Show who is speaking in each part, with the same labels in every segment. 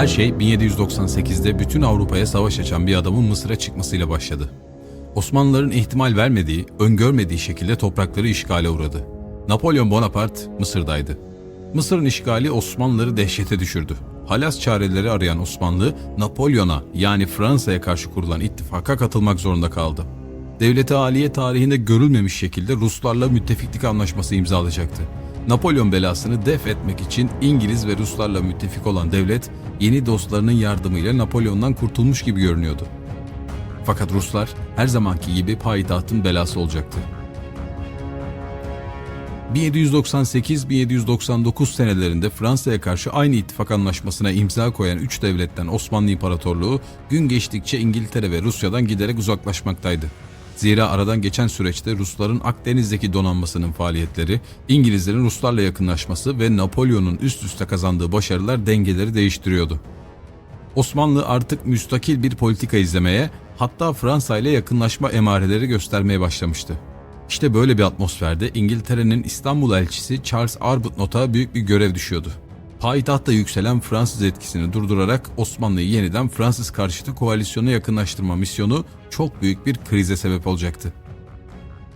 Speaker 1: Her şey 1798'de bütün Avrupa'ya savaş açan bir adamın Mısır'a çıkmasıyla başladı. Osmanlıların ihtimal vermediği, öngörmediği şekilde toprakları işgale uğradı. Napolyon Bonaparte Mısır'daydı. Mısır'ın işgali Osmanlıları dehşete düşürdü. Halas çareleri arayan Osmanlı, Napolyon'a yani Fransa'ya karşı kurulan ittifaka katılmak zorunda kaldı. Devlet-i Aliye tarihinde görülmemiş şekilde Ruslarla müttefiklik anlaşması imzalayacaktı. Napolyon belasını def etmek için İngiliz ve Ruslarla müttefik olan devlet, yeni dostlarının yardımıyla Napolyon'dan kurtulmuş gibi görünüyordu. Fakat Ruslar her zamanki gibi payitahtın belası olacaktı. 1798-1799 senelerinde Fransa'ya karşı aynı ittifak anlaşmasına imza koyan 3 devletten Osmanlı İmparatorluğu gün geçtikçe İngiltere ve Rusya'dan giderek uzaklaşmaktaydı. Zira aradan geçen süreçte Rusların Akdeniz'deki donanmasının faaliyetleri, İngilizlerin Ruslarla yakınlaşması ve Napolyon'un üst üste kazandığı başarılar dengeleri değiştiriyordu. Osmanlı artık müstakil bir politika izlemeye, hatta Fransa ile yakınlaşma emareleri göstermeye başlamıştı. İşte böyle bir atmosferde İngiltere'nin İstanbul elçisi Charles Arbuthnot'a büyük bir görev düşüyordu. Payitahtta yükselen Fransız etkisini durdurarak Osmanlı'yı yeniden Fransız karşıtı koalisyona yakınlaştırma misyonu çok büyük bir krize sebep olacaktı.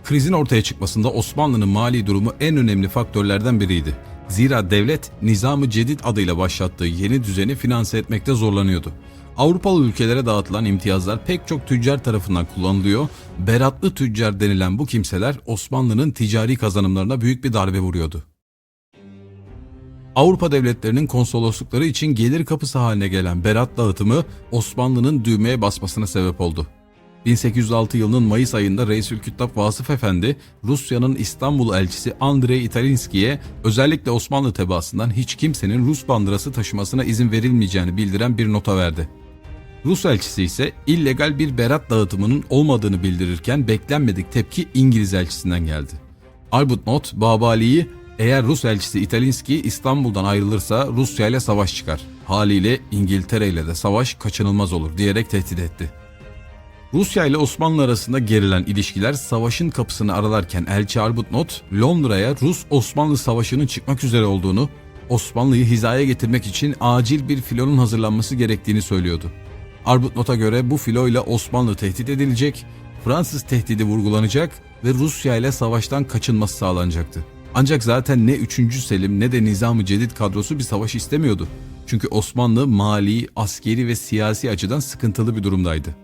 Speaker 1: Krizin ortaya çıkmasında Osmanlı'nın mali durumu en önemli faktörlerden biriydi. Zira devlet Nizam-ı Cedid adıyla başlattığı yeni düzeni finanse etmekte zorlanıyordu. Avrupalı ülkelere dağıtılan imtiyazlar pek çok tüccar tarafından kullanılıyor, beratlı tüccar denilen bu kimseler Osmanlı'nın ticari kazanımlarına büyük bir darbe vuruyordu. Avrupa devletlerinin konsoloslukları için gelir kapısı haline gelen berat dağıtımı Osmanlı'nın düğmeye basmasına sebep oldu. 1806 yılının Mayıs ayında Reisülküttab Vasıf Efendi, Rusya'nın İstanbul elçisi Andrei Italinski'ye özellikle Osmanlı tebaasından hiç kimsenin Rus bandırası taşımasına izin verilmeyeceğini bildiren bir nota verdi. Rus elçisi ise illegal bir berat dağıtımının olmadığını bildirirken beklenmedik tepki İngiliz elçisinden geldi. Arbuthnot, Babali'yi eğer Rus elçisi Italinski İstanbul'dan ayrılırsa Rusya ile savaş çıkar. Haliyle İngiltere ile de savaş kaçınılmaz olur diyerek tehdit etti. Rusya ile Osmanlı arasında gerilen ilişkiler savaşın kapısını aralarken elçi Arbuthnot, Londra'ya Rus-Osmanlı savaşının çıkmak üzere olduğunu, Osmanlı'yı hizaya getirmek için acil bir filonun hazırlanması gerektiğini söylüyordu. Arbuthnot'a göre bu filo ile Osmanlı tehdit edilecek, Fransız tehdidi vurgulanacak ve Rusya ile savaştan kaçınması sağlanacaktı. Ancak zaten ne 3. Selim ne de Nizam-ı Cedid kadrosu bir savaş istemiyordu. Çünkü Osmanlı mali, askeri ve siyasi açıdan sıkıntılı bir durumdaydı.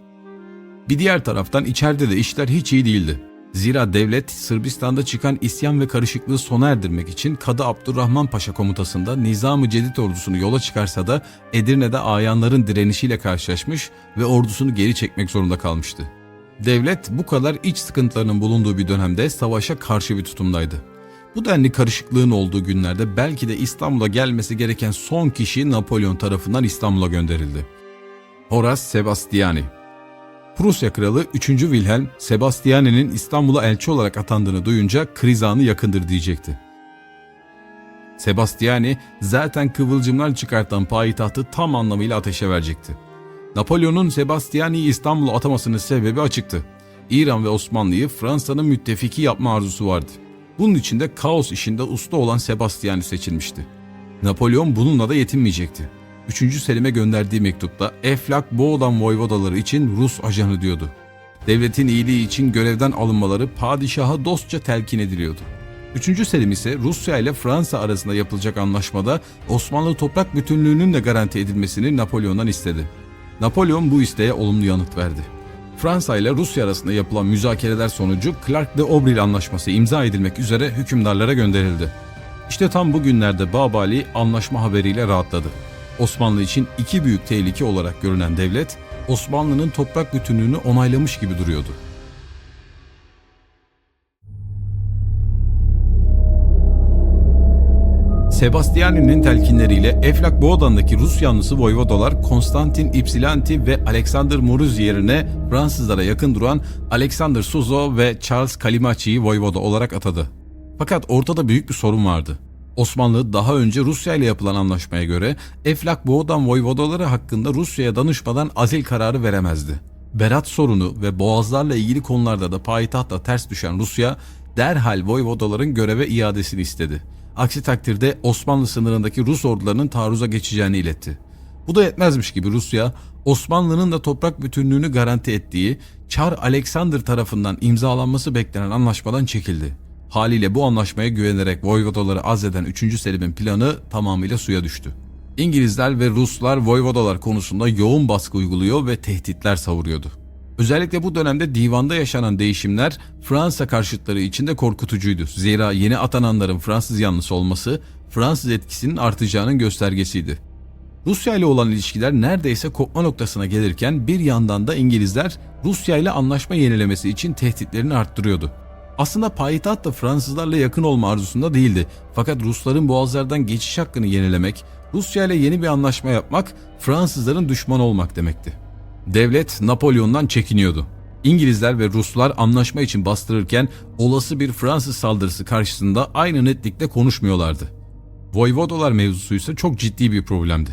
Speaker 1: Bir diğer taraftan içeride de işler hiç iyi değildi. Zira devlet Sırbistan'da çıkan isyan ve karışıklığı sona erdirmek için Kadı Abdurrahman Paşa komutasında Nizam-ı Cedid ordusunu yola çıkarsa da Edirne'de ayanların direnişiyle karşılaşmış ve ordusunu geri çekmek zorunda kalmıştı. Devlet bu kadar iç sıkıntılarının bulunduğu bir dönemde savaşa karşı bir tutumdaydı. Bu denli karışıklığın olduğu günlerde belki de İstanbul'a gelmesi gereken son kişi Napolyon tarafından İstanbul'a gönderildi. Horace Sebastiani. Prusya Kralı 3. Wilhelm, Sebastiani'nin İstanbul'a elçi olarak atandığını duyunca kriz anı yakındır diyecekti. Sebastiani zaten kıvılcımlar çıkartan payitahtı tam anlamıyla ateşe verecekti. Napolyon'un Sebastiani'yi İstanbul'a atamasının sebebi açıktı. İran ve Osmanlı'yı Fransa'nın müttefiki yapma arzusu vardı. Bunun için de kaos işinde usta olan Sebastiani seçilmişti. Napolyon bununla da yetinmeyecekti. 3. Selim'e gönderdiği mektupta Eflak Boğdan voyvodaları için Rus ajanı diyordu. Devletin iyiliği için görevden alınmaları padişaha dostça telkin ediliyordu. 3. Selim ise Rusya ile Fransa arasında yapılacak anlaşmada Osmanlı toprak bütünlüğünün de garanti edilmesini Napolyon'dan istedi. Napolyon bu isteğe olumlu yanıt verdi. Fransa ile Rusya arasında yapılan müzakereler sonucu Clark de Obril Anlaşması imza edilmek üzere hükümdarlara gönderildi. İşte tam bu günlerde Babali anlaşma haberiyle rahatladı. Osmanlı için iki büyük tehlike olarak görünen devlet, Osmanlı'nın toprak bütünlüğünü onaylamış gibi duruyordu. Sebastiani'nin telkinleriyle Eflak Boğdan'daki Rus yanlısı voyvodalar Konstantin Ypsilanti ve Alexander Muruz yerine Fransızlara yakın duran Alexander Suzo ve Charles Kalimachi'yi voyvoda olarak atadı. Fakat ortada büyük bir sorun vardı. Osmanlı daha önce Rusya ile yapılan anlaşmaya göre Eflak Boğdan voyvodaları hakkında Rusya'ya danışmadan azil kararı veremezdi. Berat sorunu ve boğazlarla ilgili konularda da payitahta ters düşen Rusya derhal voyvodaların göreve iadesini istedi. Aksi takdirde Osmanlı sınırındaki Rus ordularının taarruza geçeceğini iletti. Bu da yetmezmiş gibi Rusya, Osmanlı'nın da toprak bütünlüğünü garanti ettiği Çar Alexander tarafından imzalanması beklenen anlaşmadan çekildi. Haliyle bu anlaşmaya güvenerek voyvodaları azleden 3. Selim'in planı tamamıyla suya düştü. İngilizler ve Ruslar voyvodalar konusunda yoğun baskı uyguluyor ve tehditler savuruyordu. Özellikle bu dönemde divanda yaşanan değişimler Fransa karşıtları için de korkutucuydu. Zira yeni atananların Fransız yanlısı olması Fransız etkisinin artacağının göstergesiydi. Rusya ile olan ilişkiler neredeyse kopma noktasına gelirken bir yandan da İngilizler Rusya ile anlaşma yenilemesi için tehditlerini arttırıyordu. Aslında payitaht da Fransızlarla yakın olma arzusunda değildi. Fakat Rusların boğazlardan geçiş hakkını yenilemek, Rusya ile yeni bir anlaşma yapmak Fransızların düşmanı olmak demekti. Devlet Napolyon'dan çekiniyordu. İngilizler ve Ruslar anlaşma için bastırırken olası bir Fransız saldırısı karşısında aynı netlikle konuşmuyorlardı. Voyvodalar mevzusu ise çok ciddi bir problemdi.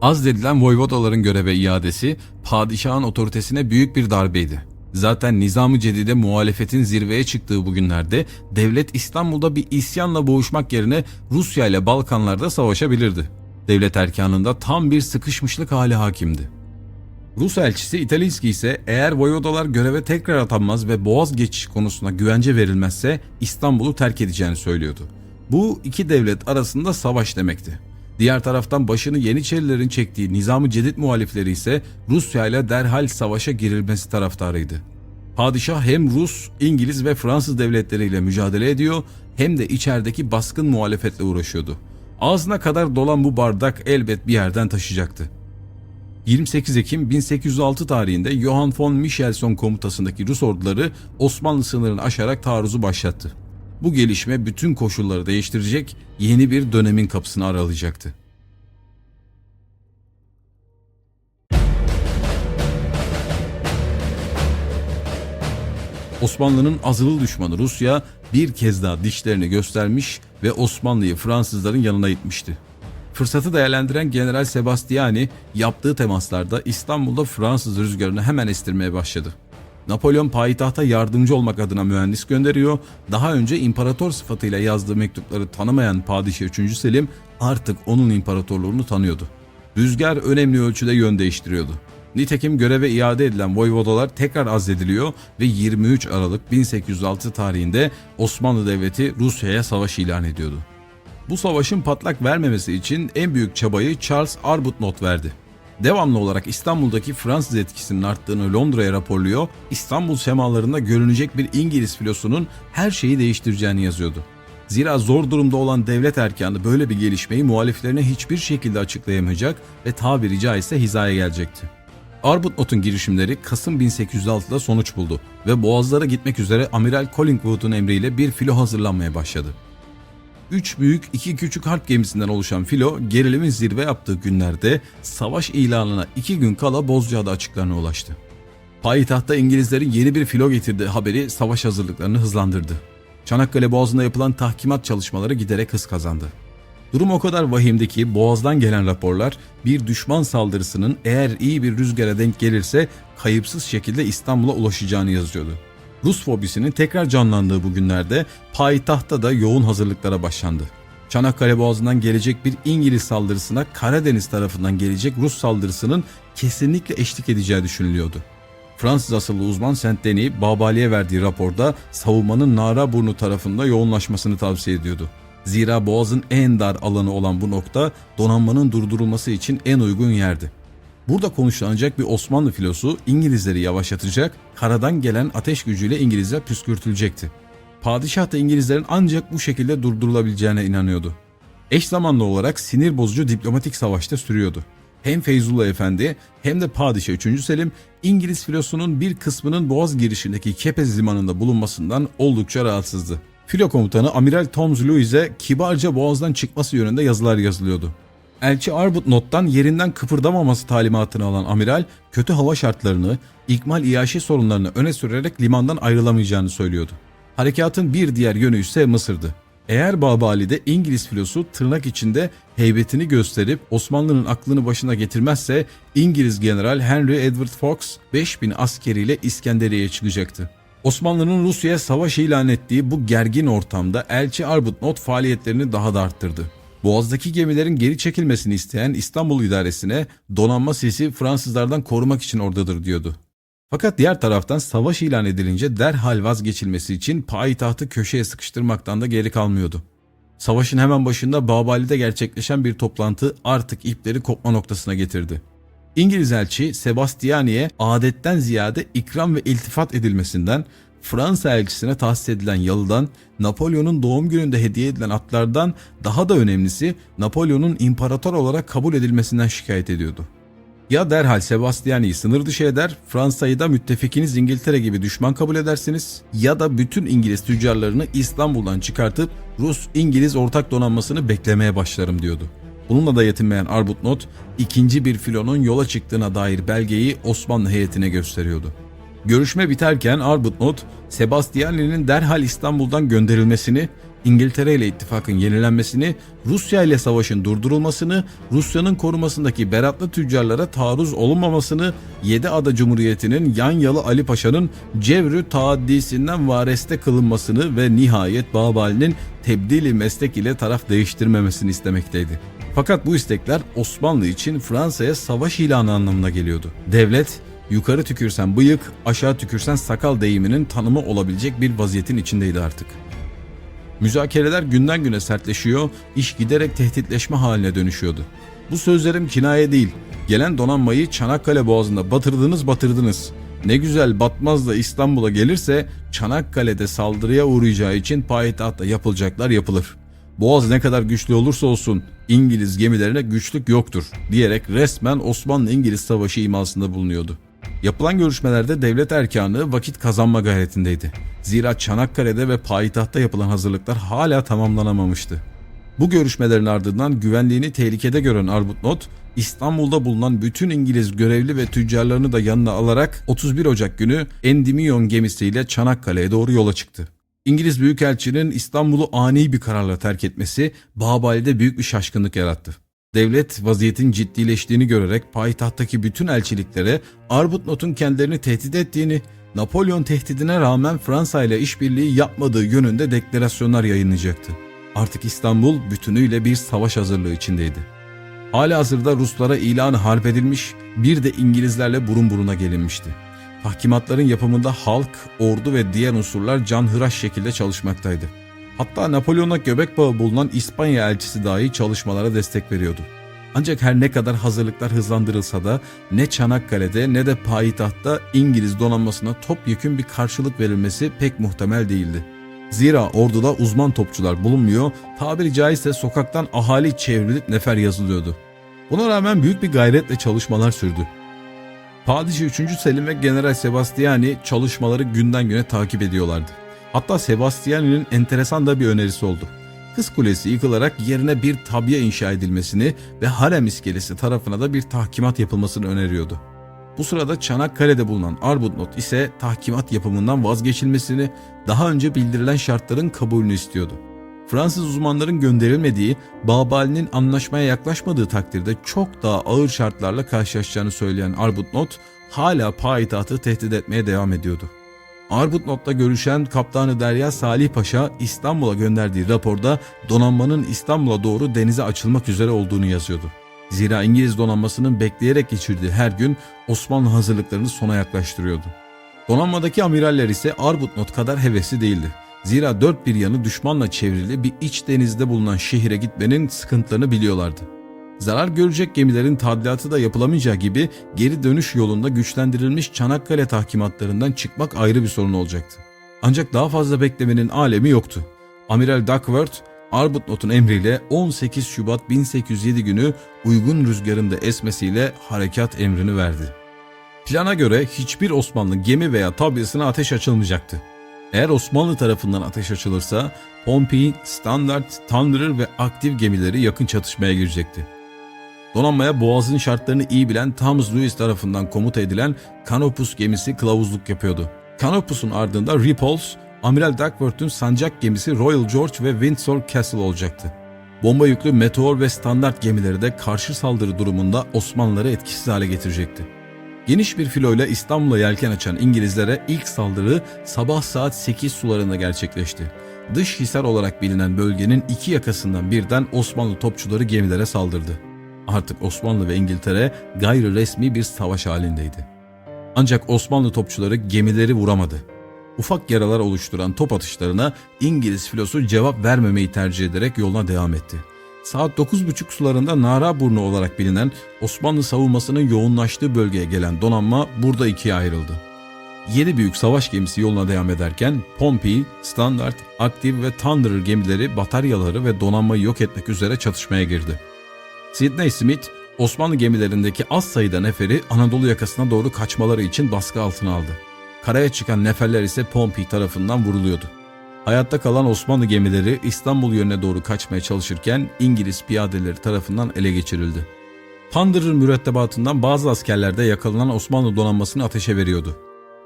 Speaker 1: Azledilen voyvodaların göreve iadesi padişahın otoritesine büyük bir darbeydi. Zaten Nizam-ı Cedid'e muhalefetin zirveye çıktığı bugünlerde devlet İstanbul'da bir isyanla boğuşmak yerine Rusya ile Balkanlarda savaşabilirdi. Devlet erkanında tam bir sıkışmışlık hali hakimdi. Rus elçisi İtalinski ise eğer voyvodalar göreve tekrar atanmaz ve boğaz geçişi konusunda güvence verilmezse İstanbul'u terk edeceğini söylüyordu. Bu iki devlet arasında savaş demekti. Diğer taraftan başını Yeniçerilerin çektiği Nizam-ı Cedid muhalifleri ise Rusya ile derhal savaşa girilmesi taraftarıydı. Padişah hem Rus, İngiliz ve Fransız devletleriyle mücadele ediyor hem de içerideki baskın muhalefetle uğraşıyordu. Ağzına kadar dolan bu bardak elbet bir yerden taşacaktı. 28 Ekim 1806 tarihinde Johann von Michelson komutasındaki Rus orduları Osmanlı sınırını aşarak taarruzu başlattı. Bu gelişme bütün koşulları değiştirecek, yeni bir dönemin kapısını aralayacaktı. Osmanlı'nın azılı düşmanı Rusya bir kez daha dişlerini göstermiş ve Osmanlı'yı Fransızların yanına itmişti. Fırsatı değerlendiren General Sebastiani yaptığı temaslarda İstanbul'da Fransız rüzgarını hemen estirmeye başladı. Napolyon payitahta yardımcı olmak adına mühendis gönderiyor, daha önce imparator sıfatıyla yazdığı mektupları tanımayan Padişah 3. Selim artık onun imparatorluğunu tanıyordu. Rüzgar önemli ölçüde yön değiştiriyordu. Nitekim göreve iade edilen voyvodalar tekrar azlediliyor ve 23 Aralık 1806 tarihinde Osmanlı Devleti Rusya'ya savaş ilan ediyordu. Bu savaşın patlak vermemesi için en büyük çabayı Charles Arbuthnot verdi. Devamlı olarak İstanbul'daki Fransız etkisinin arttığını Londra'ya raporluyor, İstanbul semalarında görünecek bir İngiliz filosunun her şeyi değiştireceğini yazıyordu. Zira zor durumda olan devlet erkanı böyle bir gelişmeyi muhaliflerine hiçbir şekilde açıklayamayacak ve tabiri caizse hizaya gelecekti. Arbuthnot'un girişimleri Kasım 1806'da sonuç buldu ve Boğazlara gitmek üzere Amiral Collingwood'un emriyle bir filo hazırlanmaya başladı. 3 büyük 2 küçük harp gemisinden oluşan filo gerilimin zirve yaptığı günlerde savaş ilanına 2 gün kala Bozcaada açıklarına ulaştı. Payitahtta İngilizlerin yeni bir filo getirdiği haberi savaş hazırlıklarını hızlandırdı. Çanakkale Boğazı'nda yapılan tahkimat çalışmaları giderek hız kazandı. Durum o kadar vahimdi ki Boğaz'dan gelen raporlar bir düşman saldırısının eğer iyi bir rüzgara denk gelirse kayıpsız şekilde İstanbul'a ulaşacağını yazıyordu. Rus fobisinin tekrar canlandığı bu günlerde payitahtta da yoğun hazırlıklara başlandı. Çanakkale Boğazı'ndan gelecek bir İngiliz saldırısına Karadeniz tarafından gelecek Rus saldırısının kesinlikle eşlik edeceği düşünülüyordu. Fransız asıllı uzman Saint-Denis, Babali'ye verdiği raporda savunmanın Naraburnu tarafında yoğunlaşmasını tavsiye ediyordu. Zira Boğaz'ın en dar alanı olan bu nokta donanmanın durdurulması için en uygun yerdi. Burada konuşlanacak bir Osmanlı filosu İngilizleri yavaşlatacak, karadan gelen ateş gücüyle İngilizler püskürtülecekti. Padişah da İngilizlerin ancak bu şekilde durdurulabileceğine inanıyordu. Eş zamanlı olarak sinir bozucu diplomatik savaşta sürüyordu. Hem Feyzullah Efendi hem de Padişah 3. Selim İngiliz filosunun bir kısmının Boğaz girişindeki Kepez limanında bulunmasından oldukça rahatsızdı. Filo komutanı Amiral Thomas Louis'e kibarca Boğaz'dan çıkması yönünde yazılar yazılıyordu. Elçi Arbuthnot'tan yerinden kıpırdamaması talimatını alan amiral, kötü hava şartlarını, ikmal iaşe sorunlarını öne sürerek limandan ayrılamayacağını söylüyordu. Harekatın bir diğer yönü ise Mısır'dı. Eğer Babali'de İngiliz filosu tırnak içinde heybetini gösterip Osmanlı'nın aklını başına getirmezse İngiliz General Henry Edward Fox 5000 askeriyle İskenderiye'ye çıkacaktı. Osmanlı'nın Rusya'ya savaş ilan ettiği bu gergin ortamda Elçi Arbuthnot faaliyetlerini daha da arttırdı. Boğaz'daki gemilerin geri çekilmesini isteyen İstanbul idaresine donanma sisi Fransızlardan korumak için oradadır diyordu. Fakat diğer taraftan savaş ilan edilince derhal vazgeçilmesi için payitahtı köşeye sıkıştırmaktan da geri kalmıyordu. Savaşın hemen başında Babali'de gerçekleşen bir toplantı artık ipleri kopma noktasına getirdi. İngiliz elçi Sebastiani'ye adetten ziyade ikram ve iltifat edilmesinden, Fransa elçisine tahsis edilen yalıdan, Napolyon'un doğum gününde hediye edilen atlardan, daha da önemlisi Napolyon'un imparator olarak kabul edilmesinden şikayet ediyordu. Ya derhal Sebastiani'yi sınır dışı eder, Fransa'yı da müttefikiniz İngiltere gibi düşman kabul edersiniz, ya da bütün İngiliz tüccarlarını İstanbul'dan çıkartıp Rus-İngiliz ortak donanmasını beklemeye başlarım diyordu. Bununla da yetinmeyen Arbuthnot, ikinci bir filonun yola çıktığına dair belgeyi Osmanlı heyetine gösteriyordu. Görüşme biterken Arbuthnot, Sebastiani'nin derhal İstanbul'dan gönderilmesini, İngiltere ile ittifakın yenilenmesini, Rusya ile savaşın durdurulmasını, Rusya'nın korumasındaki Beratlı tüccarlara taarruz olunmamasını, Yediada Cumhuriyeti'nin Yanyalı Ali Paşa'nın Cevrü taaddisinden vareste kılınmasını ve nihayet Babali'nin tebdili meslek ile taraf değiştirmemesini istemekteydi. Fakat bu istekler Osmanlı için Fransa'ya savaş ilanı anlamına geliyordu. Devlet, yukarı tükürsen bıyık, aşağı tükürsen sakal deyiminin tanımı olabilecek bir vaziyetin içindeydi artık. Müzakereler günden güne sertleşiyor, iş giderek tehditleşme haline dönüşüyordu. Bu sözlerim kinaye değil, gelen donanmayı Çanakkale Boğazı'nda batırdınız. Ne güzel batmaz da İstanbul'a gelirse Çanakkale'de saldırıya uğrayacağı için payitahtta yapılacaklar yapılır. Boğaz ne kadar güçlü olursa olsun İngiliz gemilerine güçlük yoktur diyerek resmen Osmanlı-İngiliz savaşı imasında bulunuyordu. Yapılan görüşmelerde devlet erkanı vakit kazanma gayretindeydi. Zira Çanakkale'de ve payitahtta yapılan hazırlıklar hala tamamlanamamıştı. Bu görüşmelerin ardından güvenliğini tehlikede gören Arbuthnot, İstanbul'da bulunan bütün İngiliz görevli ve tüccarlarını da yanına alarak 31 Ocak günü Endymion gemisiyle Çanakkale'ye doğru yola çıktı. İngiliz Büyükelçinin İstanbul'u ani bir kararla terk etmesi Babali'de büyük bir şaşkınlık yarattı. Devlet vaziyetin ciddileştiğini görerek payitahttaki bütün elçiliklere Arbuthnot'un kendilerini tehdit ettiğini, Napolyon tehdidine rağmen Fransa ile işbirliği yapmadığı yönünde deklarasyonlar yayınlayacaktı. Artık İstanbul bütünüyle bir savaş hazırlığı içindeydi. Halihazırda Ruslara ilanı harp edilmiş, bir de İngilizlerle burun buruna gelinmişti. Tahkimatların yapımında halk, ordu ve diğer unsurlar canhıraş şekilde çalışmaktaydı. Hatta Napolyon'a göbek bağı bulunan İspanya elçisi dahi çalışmalara destek veriyordu. Ancak her ne kadar hazırlıklar hızlandırılsa da ne Çanakkale'de ne de payitahtta İngiliz donanmasına topyekün bir karşılık verilmesi pek muhtemel değildi. Zira orduda uzman topçular bulunmuyor, tabiri caizse sokaktan ahali çevrilip nefer yazılıyordu. Buna rağmen büyük bir gayretle çalışmalar sürdü. Padişah 3. Selim ve General Sebastiani çalışmaları günden güne takip ediyorlardı. Hatta Sebastiani'nin enteresan da bir önerisi oldu. Kız Kulesi yıkılarak yerine bir tabya inşa edilmesini ve harem iskelesi tarafına da bir tahkimat yapılmasını öneriyordu. Bu sırada Çanakkale'de bulunan Arbuthnot ise tahkimat yapımından vazgeçilmesini, daha önce bildirilen şartların kabulünü istiyordu. Fransız uzmanların gönderilmediği, Babali'nin anlaşmaya yaklaşmadığı takdirde çok daha ağır şartlarla karşılaşacağını söyleyen Arbuthnot hala payitahtı tehdit etmeye devam ediyordu. Arbuthnot'la görüşen Kaptanı Derya Salih Paşa İstanbul'a gönderdiği raporda donanmanın İstanbul'a doğru denize açılmak üzere olduğunu yazıyordu. Zira İngiliz donanmasının bekleyerek geçirdiği her gün Osmanlı hazırlıklarını sona yaklaştırıyordu. Donanmadaki amiraller ise Arbuthnot kadar hevesli değildi. Zira dört bir yanı düşmanla çevrili bir iç denizde bulunan şehire gitmenin sıkıntılarını biliyorlardı. Zarar görecek gemilerin tadilatı da yapılamayacağı gibi geri dönüş yolunda güçlendirilmiş Çanakkale tahkimatlarından çıkmak ayrı bir sorun olacaktı. Ancak daha fazla beklemenin alemi yoktu. Amiral Duckworth, Arbuthnot'un emriyle 18 Şubat 1807 günü uygun rüzgarın da esmesiyle harekat emrini verdi. Plana göre hiçbir Osmanlı gemi veya tabyasına ateş açılmayacaktı. Eğer Osmanlı tarafından ateş açılırsa Pompei, Standart, Thunderer ve aktif gemileri yakın çatışmaya girecekti. Donanmaya boğazın şartlarını iyi bilen Thomas Lewis tarafından komuta edilen Canopus gemisi kılavuzluk yapıyordu. Canopus'un ardında Repulse, Amiral Duckworth'un sancak gemisi Royal George ve Windsor Castle olacaktı. Bomba yüklü Meteor ve Standart gemileri de karşı saldırı durumunda Osmanlıları etkisiz hale getirecekti. Geniş bir filoyla İstanbul'a yelken açan İngilizlere ilk saldırı sabah saat 8 sularında gerçekleşti. Dış Hisar olarak bilinen bölgenin iki yakasından birden Osmanlı topçuları gemilere saldırdı. Artık Osmanlı ve İngiltere gayri resmi bir savaş halindeydi. Ancak Osmanlı topçuları gemileri vuramadı. Ufak yaralar oluşturan top atışlarına İngiliz filosu cevap vermemeyi tercih ederek yoluna devam etti. Saat 9.30 sularında Naraburnu olarak bilinen Osmanlı savunmasının yoğunlaştığı bölgeye gelen donanma burada ikiye ayrıldı. 7 büyük savaş gemisi yoluna devam ederken Pompey, Standard, Active ve Thunderer gemileri bataryaları ve donanmayı yok etmek üzere çatışmaya girdi. Sidney Smith, Osmanlı gemilerindeki az sayıda neferi Anadolu yakasına doğru kaçmaları için baskı altına aldı. Karaya çıkan neferler ise Pompey tarafından vuruluyordu. Hayatta kalan Osmanlı gemileri İstanbul yönüne doğru kaçmaya çalışırken İngiliz piyadeleri tarafından ele geçirildi. Thunderer mürettebatından bazı askerler de yakalanan Osmanlı donanmasını ateşe veriyordu.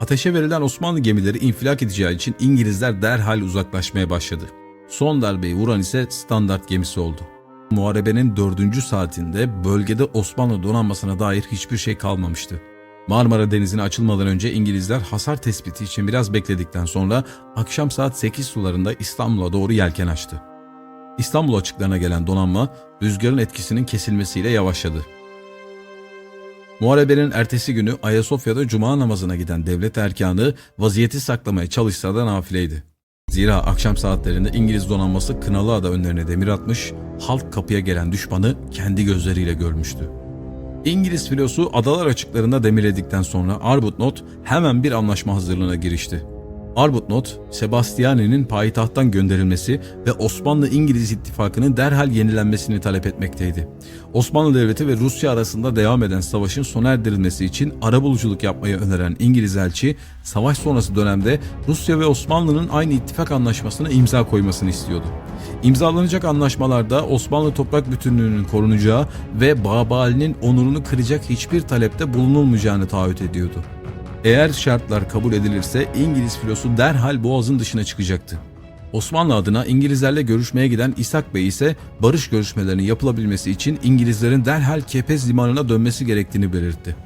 Speaker 1: Ateşe verilen Osmanlı gemileri infilak edeceği için İngilizler derhal uzaklaşmaya başladı. Son darbeyi vuran ise Standart gemisi oldu. Muharebenin 4. saatinde bölgede Osmanlı donanmasına dair hiçbir şey kalmamıştı. Marmara Denizi'ne açılmadan önce İngilizler hasar tespiti için biraz bekledikten sonra akşam saat 8 sularında İstanbul'a doğru yelken açtı. İstanbul açıklarına gelen donanma rüzgarın etkisinin kesilmesiyle yavaşladı. Muharebenin ertesi günü Ayasofya'da cuma namazına giden devlet erkanı vaziyeti saklamaya çalışsa da nafileydi. Zira akşam saatlerinde İngiliz donanması Kınalıada önlerine demir atmış, halk kapıya gelen düşmanı kendi gözleriyle görmüştü. İngiliz filosu adalar açıklarında demirledikten sonra Arbuthnot hemen bir anlaşma hazırlığına girişti. Arbuthnot, Sebastiani'nin payitahttan gönderilmesi ve Osmanlı-İngiliz ittifakının derhal yenilenmesini talep etmekteydi. Osmanlı Devleti ve Rusya arasında devam eden savaşın sona erdirilmesi için arabuluculuk yapmayı öneren İngiliz elçi, savaş sonrası dönemde Rusya ve Osmanlı'nın aynı ittifak anlaşmasına imza koymasını istiyordu. İmzalanacak anlaşmalarda Osmanlı toprak bütünlüğünün korunacağı ve Babali'nin onurunu kıracak hiçbir talepte bulunulmayacağını taahhüt ediyordu. Eğer şartlar kabul edilirse İngiliz filosu derhal Boğaz'ın dışına çıkacaktı. Osmanlı adına İngilizlerle görüşmeye giden İshak Bey ise barış görüşmelerinin yapılabilmesi için İngilizlerin derhal Kepez limanına dönmesi gerektiğini belirtti.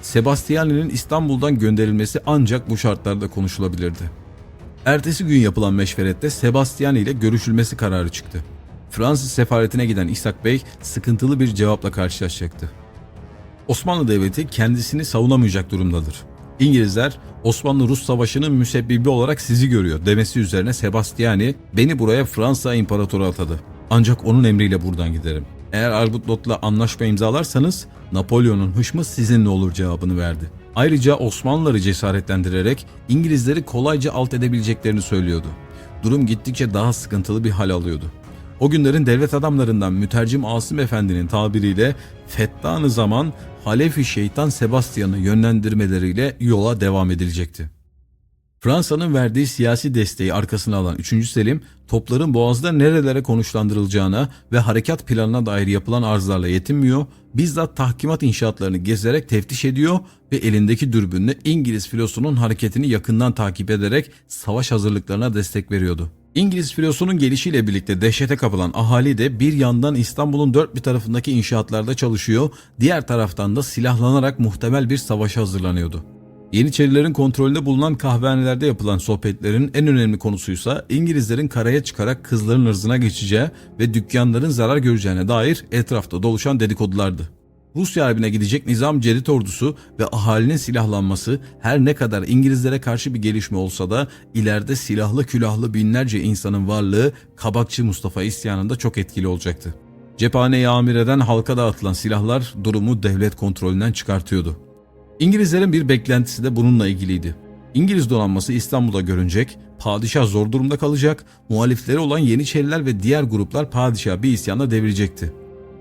Speaker 1: Sebastiani'nin İstanbul'dan gönderilmesi ancak bu şartlarda konuşulabilirdi. Ertesi gün yapılan meşverette Sebastiani ile görüşülmesi kararı çıktı. Fransız sefaretine giden İshak Bey sıkıntılı bir cevapla karşılaşacaktı. Osmanlı Devleti kendisini savunamayacak durumdadır. İngilizler Osmanlı-Rus Savaşı'nın müsebbibi olarak sizi görüyor demesi üzerine Sebastiani beni buraya Fransa İmparatoru atadı. Ancak onun emriyle buradan giderim. Eğer Arbuthnot'la anlaşma imzalarsanız Napolyon'un hışmı sizinle olur cevabını verdi. Ayrıca Osmanlıları cesaretlendirerek İngilizleri kolayca alt edebileceklerini söylüyordu. Durum gittikçe daha sıkıntılı bir hal alıyordu. O günlerin devlet adamlarından mütercim Asım Efendi'nin tabiriyle fettanı zaman Halefi Şeytan Sebastian'ı yönlendirmeleriyle yola devam edilecekti. Fransa'nın verdiği siyasi desteği arkasına alan 3. Selim, topların Boğaz'da nerelere konuşlandırılacağına ve harekat planına dair yapılan arzlarla yetinmiyor, bizzat tahkimat inşaatlarını gezerek teftiş ediyor ve elindeki dürbünle İngiliz filosunun hareketini yakından takip ederek savaş hazırlıklarına destek veriyordu. İngiliz filosunun gelişiyle birlikte dehşete kapılan ahali de bir yandan İstanbul'un dört bir tarafındaki inşaatlarda çalışıyor, diğer taraftan da silahlanarak muhtemel bir savaşa hazırlanıyordu. Yeniçerilerin kontrolünde bulunan kahvehanelerde yapılan sohbetlerin en önemli konusuysa İngilizlerin karaya çıkarak kızların ırzına geçeceği ve dükkanların zarar göreceğine dair etrafta doluşan dedikodulardı. Rusya harbine gidecek Nizam Cedid ordusu ve ahalinin silahlanması her ne kadar İngilizlere karşı bir gelişme olsa da ileride silahlı külahlı binlerce insanın varlığı Kabakçı Mustafa isyanında çok etkili olacaktı. Cephaneyi amir eden halka dağıtılan silahlar durumu devlet kontrolünden çıkartıyordu. İngilizlerin bir beklentisi de bununla ilgiliydi. İngiliz donanması İstanbul'da görünecek, padişah zor durumda kalacak, muhalifleri olan Yeniçeriler ve diğer gruplar padişahı bir isyanla devirecekti.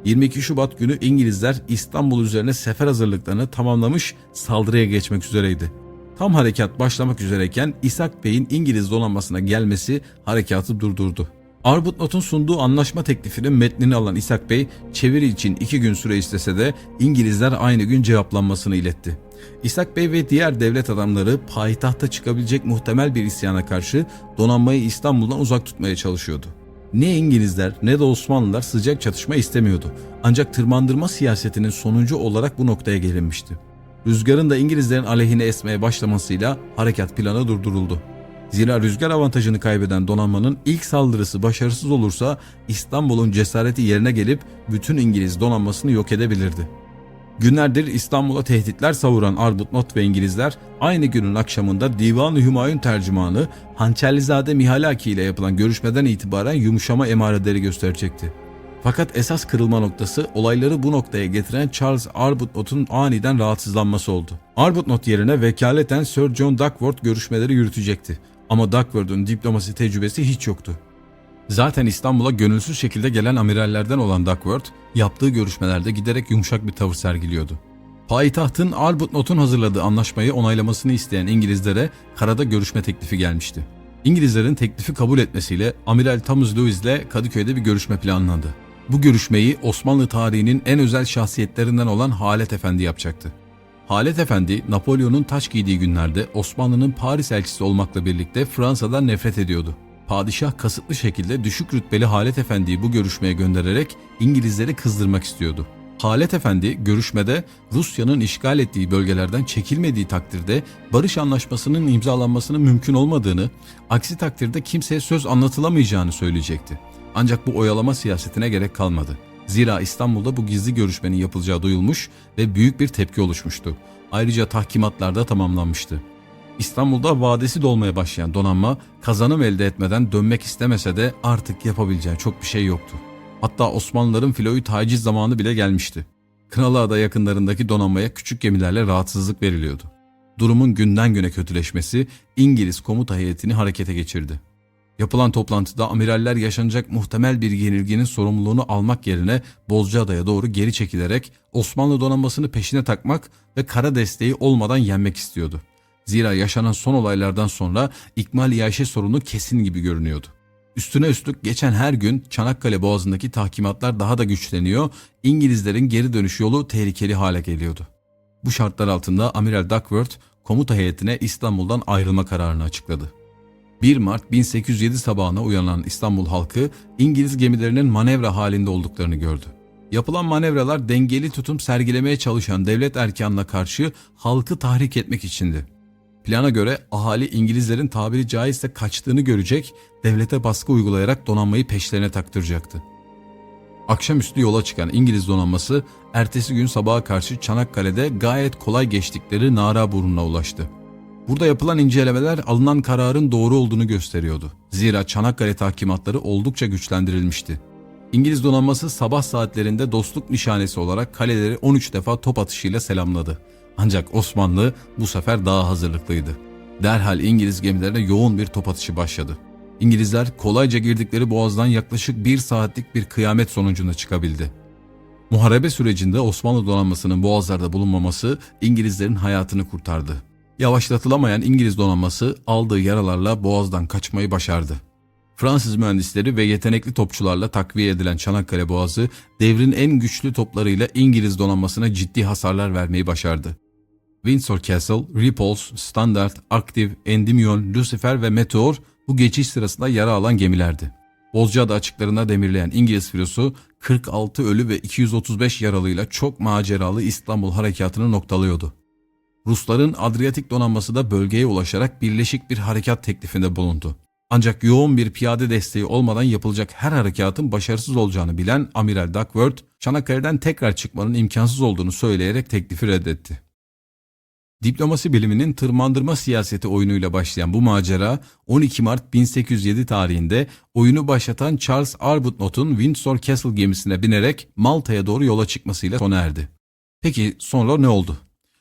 Speaker 1: 22 Şubat günü İngilizler İstanbul üzerine sefer hazırlıklarını tamamlamış saldırıya geçmek üzereydi. Tam harekat başlamak üzereyken İshak Bey'in İngiliz donanmasına gelmesi harekatı durdurdu. Arbuthnot'un sunduğu anlaşma teklifinin metnini alan İshak Bey çeviri için 2 gün süre istese de İngilizler aynı gün cevaplanmasını iletti. İshak Bey ve diğer devlet adamları payitahta çıkabilecek muhtemel bir isyana karşı donanmayı İstanbul'dan uzak tutmaya çalışıyordu. Ne İngilizler ne de Osmanlılar sıcak çatışma istemiyordu. Ancak tırmandırma siyasetinin sonucu olarak bu noktaya gelinmişti. Rüzgarın da İngilizlerin aleyhine esmeye başlamasıyla harekat planı durduruldu. Zira rüzgar avantajını kaybeden donanmanın ilk saldırısı başarısız olursa İstanbul'un cesareti yerine gelip bütün İngiliz donanmasını yok edebilirdi. Günlerdir İstanbul'a tehditler savuran Arbutnot ve İngilizler aynı günün akşamında Divan-ı Hümayun tercümanı Hançerlizade Mihalaki ile yapılan görüşmeden itibaren yumuşama emareleri gösterecekti. Fakat esas kırılma noktası olayları bu noktaya getiren Charles Arbutnot'un aniden rahatsızlanması oldu. Arbutnot yerine vekaleten Sir John Duckworth görüşmeleri yürütecekti. Ama Duckworth'un diplomasi tecrübesi hiç yoktu. Zaten İstanbul'a gönülsüz şekilde gelen amirallerden olan Duckworth, yaptığı görüşmelerde giderek yumuşak bir tavır sergiliyordu. Payitahtın Arbutnot'un hazırladığı anlaşmayı onaylamasını isteyen İngilizlere karada görüşme teklifi gelmişti. İngilizlerin teklifi kabul etmesiyle Amiral Thomas Lewis ile Kadıköy'de bir görüşme planlandı. Bu görüşmeyi Osmanlı tarihinin en özel şahsiyetlerinden olan Halet Efendi yapacaktı. Halet Efendi, Napolyon'un taç giydiği günlerde Osmanlı'nın Paris elçisi olmakla birlikte Fransa'dan nefret ediyordu. Padişah kasıtlı şekilde düşük rütbeli Halet Efendi'yi bu görüşmeye göndererek İngilizleri kızdırmak istiyordu. Halet Efendi görüşmede Rusya'nın işgal ettiği bölgelerden çekilmediği takdirde barış anlaşmasının imzalanmasının mümkün olmadığını, aksi takdirde kimseye söz anlatılamayacağını söyleyecekti. Ancak bu oyalama siyasetine gerek kalmadı. Zira İstanbul'da bu gizli görüşmenin yapılacağı duyulmuş ve büyük bir tepki oluşmuştu. Ayrıca tahkimatlar da tamamlanmıştı. İstanbul'da vadesi dolmaya başlayan donanma kazanım elde etmeden dönmek istemese de artık yapabileceği çok bir şey yoktu. Hatta Osmanlıların filoyu taciz zamanı bile gelmişti. Kınalıada yakınlarındaki donanmaya küçük gemilerle rahatsızlık veriliyordu. Durumun günden güne kötüleşmesi İngiliz komuta heyetini harekete geçirdi. Yapılan toplantıda amiraller yaşanacak muhtemel bir yenilginin sorumluluğunu almak yerine Bozcaada'ya doğru geri çekilerek Osmanlı donanmasını peşine takmak ve kara desteği olmadan yenmek istiyordu. Zira yaşanan son olaylardan sonra İkmal-i Yaişe sorunu kesin gibi görünüyordu. Üstüne üstlük geçen her gün Çanakkale Boğazı'ndaki tahkimatlar daha da güçleniyor, İngilizlerin geri dönüş yolu tehlikeli hale geliyordu. Bu şartlar altında Amiral Duckworth komuta heyetine İstanbul'dan ayrılma kararını açıkladı. 1 Mart 1807 sabahına uyanan İstanbul halkı İngiliz gemilerinin manevra halinde olduklarını gördü. Yapılan manevralar dengeli tutum sergilemeye çalışan devlet erkanına karşı halkı tahrik etmek içindi. Plana göre ahali İngilizlerin tabiri caizse kaçtığını görecek, devlete baskı uygulayarak donanmayı peşlerine taktıracaktı. Akşamüstü yola çıkan İngiliz donanması ertesi gün sabaha karşı Çanakkale'de gayet kolay geçtikleri Naraburnu'na ulaştı. Burada yapılan incelemeler alınan kararın doğru olduğunu gösteriyordu. Zira Çanakkale tahkimatları oldukça güçlendirilmişti. İngiliz donanması sabah saatlerinde dostluk nişanesi olarak kaleleri 13 defa top atışıyla selamladı. Ancak Osmanlı bu sefer daha hazırlıklıydı. Derhal İngiliz gemilerine yoğun bir top atışı başladı. İngilizler kolayca girdikleri boğazdan yaklaşık 1 saatlik bir kıyamet sonucunda çıkabildi. Muharebe sürecinde Osmanlı donanmasının boğazlarda bulunmaması İngilizlerin hayatını kurtardı. Yavaşlatılamayan İngiliz donanması aldığı yaralarla boğazdan kaçmayı başardı. Fransız mühendisleri ve yetenekli topçularla takviye edilen Çanakkale Boğazı devrin en güçlü toplarıyla İngiliz donanmasına ciddi hasarlar vermeyi başardı. Windsor Castle, Repulse, Standard, Active, Endymion, Lucifer ve Meteor bu geçiş sırasında yara alan gemilerdi. Bozcaada açıklarına demirleyen İngiliz filosu 46 ölü ve 235 yaralıyla çok maceralı İstanbul harekatını noktalıyordu. Rusların Adriyatik donanması da bölgeye ulaşarak birleşik bir harekat teklifinde bulundu. Ancak yoğun bir piyade desteği olmadan yapılacak her harekatın başarısız olacağını bilen Amiral Duckworth, Çanakkale'den tekrar çıkmanın imkansız olduğunu söyleyerek teklifi reddetti. Diplomasi biliminin tırmandırma siyaseti oyunuyla başlayan bu macera 12 Mart 1807 tarihinde oyunu başlatan Charles Arbuthnot'un Windsor Castle gemisine binerek Malta'ya doğru yola çıkmasıyla sona erdi. Peki sonra ne oldu?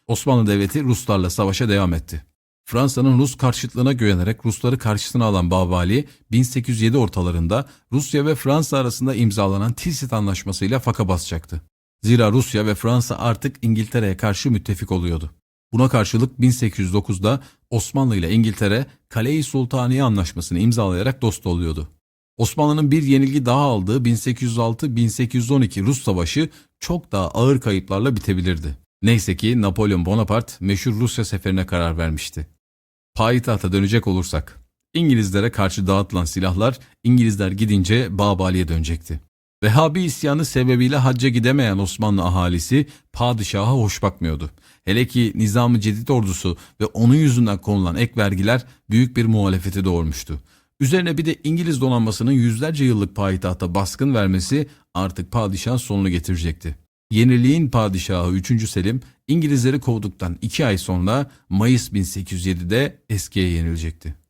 Speaker 1: Osmanlı Devleti Ruslarla savaşa devam etti. Fransa'nın Rus karşıtlığına güvenerek Rusları karşısına alan Babali 1807 ortalarında Rusya ve Fransa arasında imzalanan Tilsit Anlaşması'yla faka basacaktı. Zira Rusya ve Fransa artık İngiltere'ye karşı müttefik oluyordu. Buna karşılık 1809'da Osmanlı ile İngiltere Kale-i Sultaniye Anlaşması'nı imzalayarak dost oluyordu. Osmanlı'nın bir yenilgi daha aldığı 1806-1812 Rus Savaşı çok daha ağır kayıplarla bitebilirdi. Neyse ki Napolyon Bonaparte meşhur Rusya seferine karar vermişti. Payitahta dönecek olursak, İngilizlere karşı dağıtılan silahlar İngilizler gidince Babali'ye dönecekti. Vehhabi isyanı sebebiyle hacca gidemeyen Osmanlı ahalisi padişaha hoş bakmıyordu. Hele ki Nizam-ı Cedid ordusu ve onun yüzünden konulan ek vergiler büyük bir muhalefeti doğurmuştu. Üzerine bir de İngiliz donanmasının yüzlerce yıllık payitahta baskın vermesi artık padişahın sonunu getirecekti. Yeniliğin padişahı 3. Selim İngilizleri kovduktan 2 ay sonra Mayıs 1807'de eskiye yenilecekti.